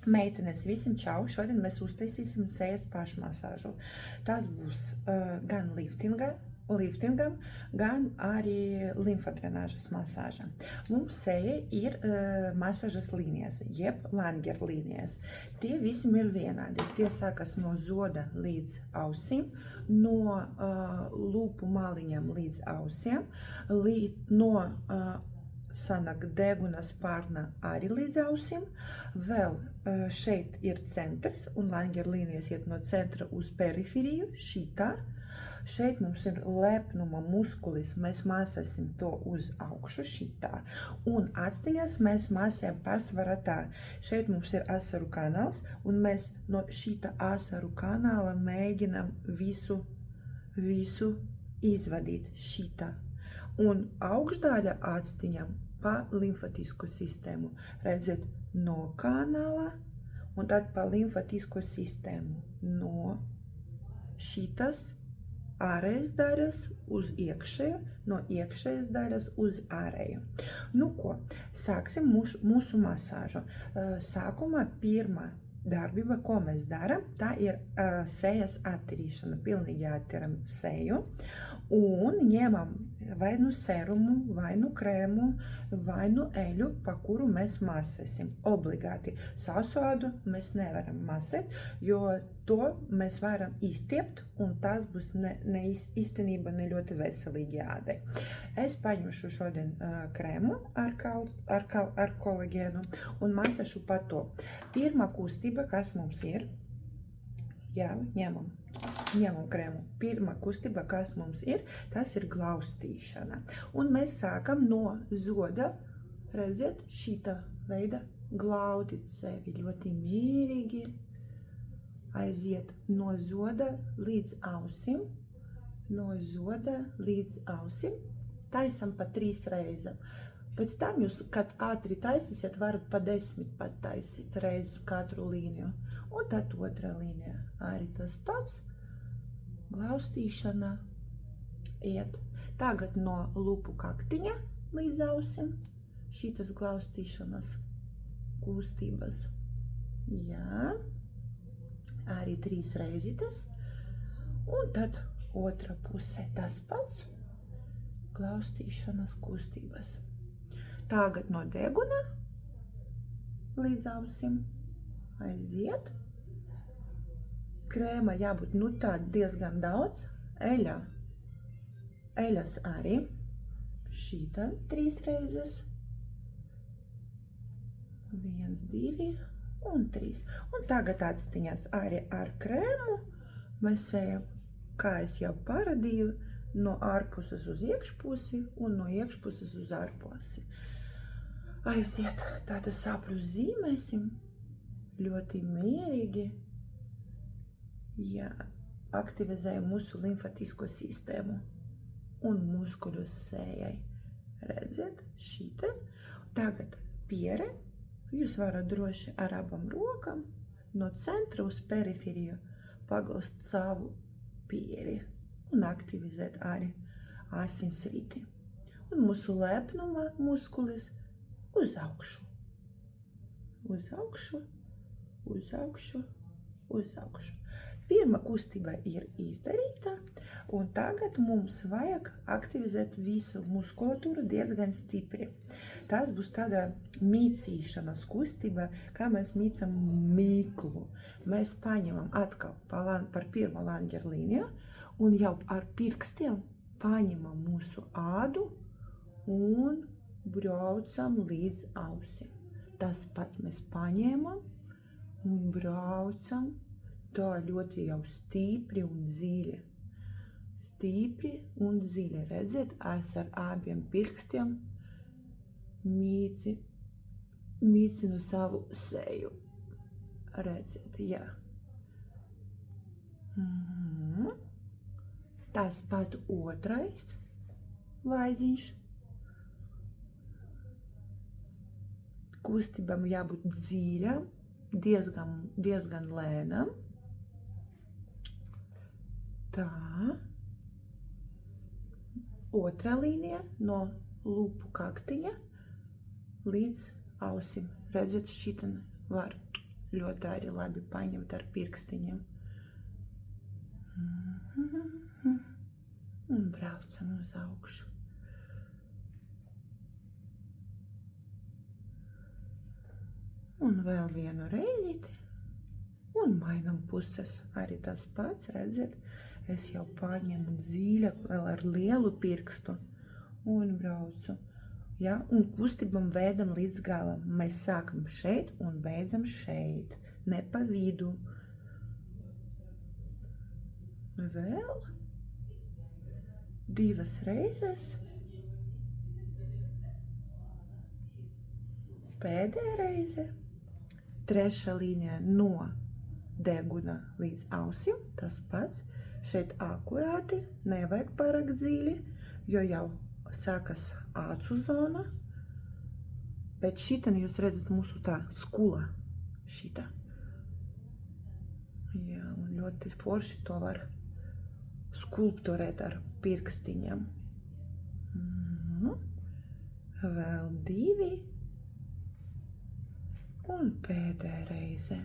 Meitenes, visiem čau! Šodien mēs uztaisīsim sejas pašmasāžu. Tas būs gan liftingam, gan arī limfadrenāžas masāža. Mums seja ir masāžas līnijas, jeb Langer līnijas. Tie visiem ir vienādi. Tie sākas no zoda līdz ausīm, no lūpu maliņām līdz ausiem, no sanāk deguna spārna arī līdz ausīm. Vēl šeit ir centrs, un Langer līnijas iet no centra uz periferiju, šitā. Šeit mums ir lepnuma muskulis, mēs masāsim to uz augšu, šitā. Un atstiņas mēs masējam pārsvarā tā. Šeit mums ir asaru kanāls, un mēs no šita asaru kanāla mēģinam visu izvadīt šitā. Un augšdaļa atstiņam pa limfatisko sistēmu. Redzat, no kanāla un tad pa limfatisko sistēmu. No šitas ārējas daļas uz iekšēju, no iekšējas daļas uz ārēju. Nu ko, sāksim mūsu masāžu. Sākumā pirmā darbība, ko mēs darām, tā ir sejas attīrīšana. Pilnīgi attīram seju un ņemam vai nu serumu, vai nu krēmu, vai nu eļu, pa kuru mēs masēsim. Obligāti sausu ādu mēs nevaram masēt, jo to mēs varam izstiept, un tas būs īstenībā ne ļoti veselīgi ādai. Es paņemšu šodien krēmu ar kolagēnu un masēšu pa to. Pirmā kustība, kas mums ir, jā, ņemam krēmu. Pirmā kustība, kas mums ir, tas ir glaustīšana. Un mēs sākam no zoda, redzēt, šita veida glaudīt sevi ļoti mierīgi. Aiziet no zoda līdz ausim, no zoda līdz ausim. Taisam pa 3 reizes. Pēc tam jūs, kad ātri taisīsiet, varat pa 10 pat taisīt reizi katru līniju. Un tad otra līnija. Arī tas pats. Glaustīšana iet. Tagad no lupu kaktiņa līdz ausim. Šitas glaustīšanas kustības. Jā. Arī 3 reizītes. Un tad otra puse tas pats. Glaustīšanas kustības. Tagad no deguna līdz ausim aiziet. Krēma jābūt tā diezgan daudz. Eļas arī. Šitā 3 reizes. 1, 2 un 3. Un tagad atstiņas arī ar krēmu. Mēs ejam, kā es jau parādīju, no ārpuses uz iekšpusi un no iekšpuses uz ārpusi. Aiziet, tātad sapļus zīmēsim ļoti mierīgi. Ja aktivizējam mūsu limfatisko sistēmu un muskuļus sējai. Redzēt, šitā. Tagad piere. Jūs varat droši ar abām rokām no centra uz periferiju paglaust savu pieri un aktivizēt arī asinsriti. Un mūsu lepnuma muskulis uz augšu. Uz augšu, uz augšu, uz augšu. Pirmā kustība ir izdarīta, un tagad mums vajag aktivizēt visu muskulatūru diezgan stipri. Tas būs tāda mīcīšanas kustība, kā mēs mīcam mīklu. Mēs paņemam atkal par pirmo Langer līniju, un jau ar pirkstiem paņemam mūsu ādu un braucam līdz ausim. Tas pats mēs paņēmam un braucam. Tā ļoti jau stipri un dziļi. Stipri un dziļi. Redzēt, es ar abiem pirkstiem mīcinu savu seju. Redzēt, jā. Tas pat otrais vaidziņš. Kustībām jābūt dziļam, diezgan lēnam. Tā. Otrā līnija no lupu kaktiņa līdz ausim. Redzat, šitan var ļoti arī labi paņemt ar pirkstiņiem. Un braucam uz augšu. Un vēl vienu reiziti. Un mainam puses. Arī tas pats, redzat, es jau paņemu dziļāk vēl ar lielu pirkstu. Un braucu. Ja, un kustībam veidam līdz galam. Mēs sākam šeit un beidzam šeit. Ne pa vidu. Vēl 2 reizes. Pēdējā reize. 3. līnija no deguna līdz ausim. Tas pats. Šeit akurāti. Nevajag pārāk dziļi, jo jau sākas acu zona. Bet šitan jūs redzat mūsu tā skula. Šita. Jā, un ļoti forši to var skulpturēt ar pirkstiņiem. Vēl 2. Un pēdējā reize.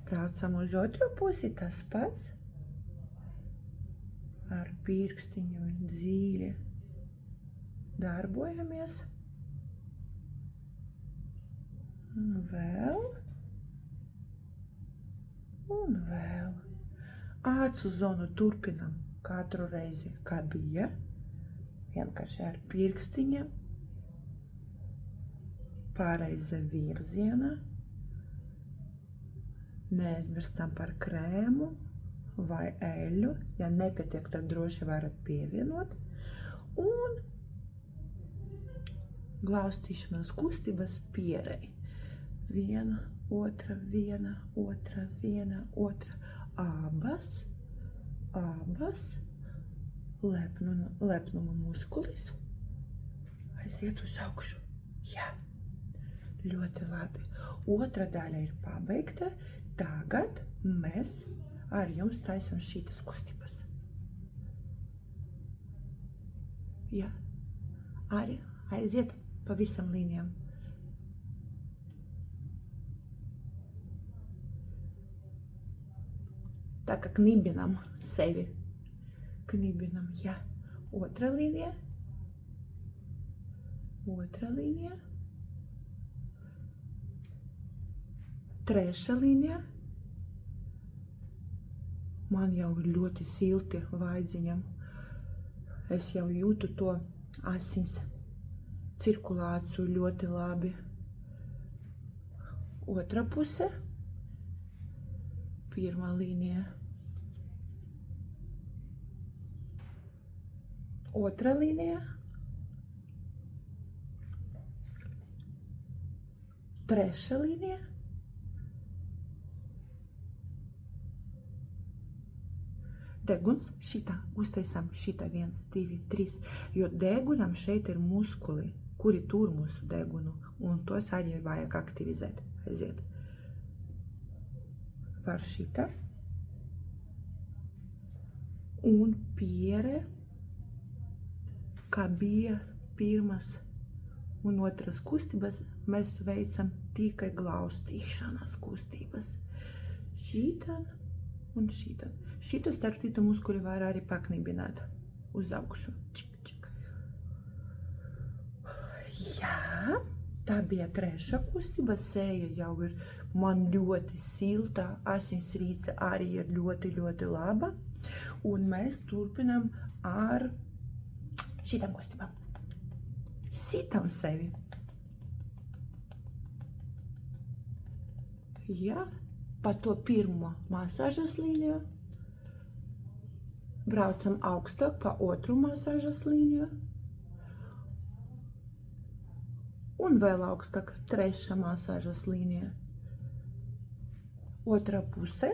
Braucam uz otru pusi, tas pats. Ar pirkstiņiem dziļi darbojamies. Un vēl. Un vēl. Acu zonu turpinam katru reizi, kā bija. Vienkārši ar pirkstiņiem. Pareiza virziena. Neaizmirstam par krēmu vai eļu. Ja nepietiek, tad droši varat pievienot. Un glaustīšanās kustības pierei. 1, 2, 1, 2, 1, 2. Abas. Lepnuma muskulis. Aiziet uz augšu. Jā. Ļoti labi. Otra daļa ir pabeigta. Tagad mēs ar jums taisam šitas kustības. Jā. Arī aiziet pa visam līnijām. Tā kā knibinam sevi. Knibinam, jā. Otra līnija. Otra līnija. 3. līnija. Man jau ļoti silti vaidziņam. Es jau jūtu to asins cirkulāciju ļoti labi. Otra puse. 1. līnija. 2. līnija. 3. līnija. Deguns šitā. Uztaisām šitā 1, 2, 3. Jo degunam šeit ir muskuli, kuri tur mūsu degunu. Un tos arī vajag aktivizēt. Aiziet. Par šitā. Un piere, kā bija pirmas un otras kustības, mēs veicam tikai glaustīšanās kustības. Šitan un šitan. Šito starp citu muskuli var arī paknibināt uz augšu. Čik, čik. Jā, tā bija 3. kustība. Seja jau ir man ļoti silta. Asinsrīce arī ir ļoti, ļoti laba. Un mēs turpinām ar šitam kustībām. Sitam sevi. Jā, pa to pirmo masāžas līniju. Braucam augstāk pa otru masāžas līniju. Un vēl augstāk 3. masāžas līnija. Otra puse.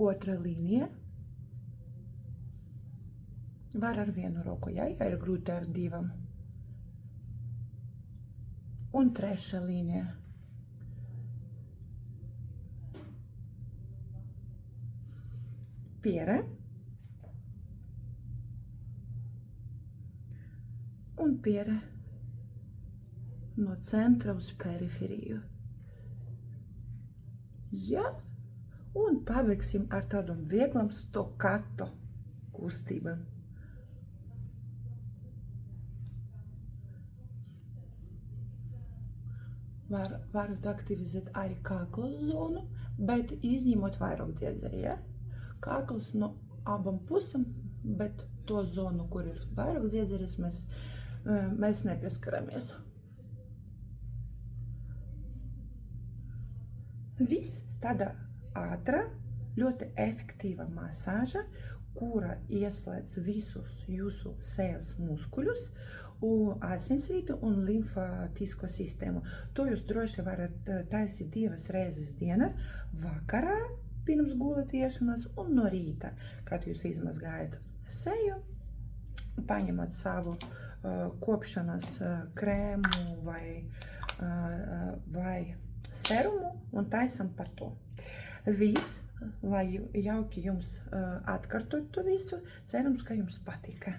Otra līnija. Var ar vienu roku, ja ir grūti ar 2. Un 3. līnija. Piere. un piere no centra uz periferiju. Ja, un pabeigsim ar tādam vieglam stokkato kustībām. Varat aktivizēt arī kakla zonu, bet izņemot vairāk dziedzeri, ja? Kakls no abam pusam, bet to zonu, kur ir vairāk dziedzeris, mēs nepieskaramies. Viss tāda ātra, ļoti efektīva masāža, kura ieslēdz visus jūsu sejas muskuļus, asinsritu un limfātisko sistēmu. To jūs droši varat taisīt 2 reizes dienā, vakarā pirms gulēt iešanas un no rīta, kad jūs izmazgājat seju, paņemat savu kopšanas krēmu vai serumu un taisam pa to. Viss, lai jauki jums atkārtot to visu, cerams, ka jums patika.